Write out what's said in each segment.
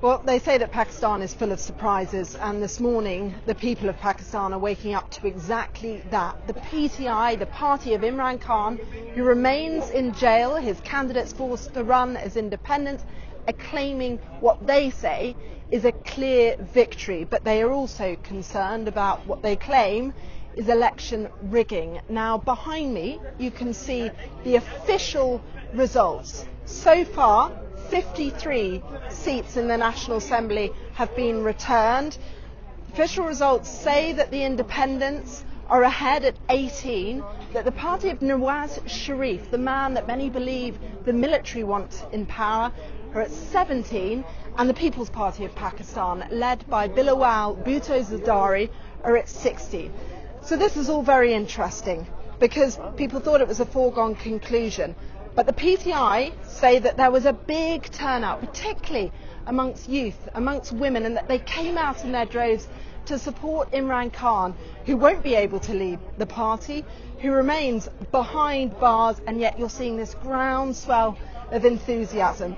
Well, they say that Pakistan is full of surprises, and this morning the people of Pakistan are waking up to exactly that. The PTI, the party of Imran Khan, who remains in jail, his candidates forced to run as independent, are claiming what they say is a clear victory, but they are also concerned about what they claim is election rigging. Now, behind me, you can see the official results. So far, 53 seats in the National Assembly have been returned. Official results say that the independents are ahead at 18, that the party of Nawaz Sharif, the man that many believe the military want in power, are at 17, and the People's Party of Pakistan, led by Bilawal Bhutto Zardari, are at 60. So this is all very interesting because people thought it was a foregone conclusion. But the PTI say that there was a big turnout, particularly amongst youth, amongst women, and that they came out in their droves to support Imran Khan, who won't be able to lead the party, who remains behind bars, and yet you're seeing this groundswell of enthusiasm.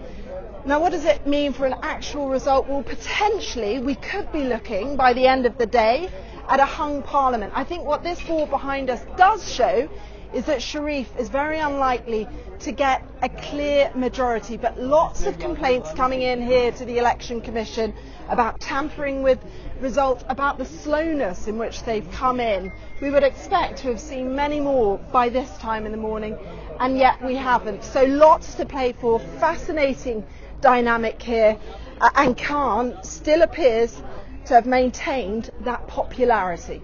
Now, what does it mean for an actual result? Well, potentially we could be looking, by the end of the day, at a hung parliament. I think what this board behind us does show is that Sharif is very unlikely to get a clear majority, but lots of complaints coming in here to the Election Commission about tampering with results, about the slowness in which they've come in. We would expect to have seen many more by this time in the morning, and yet we haven't. So lots to play for, fascinating dynamic here, and Khan still appears to have maintained that popularity.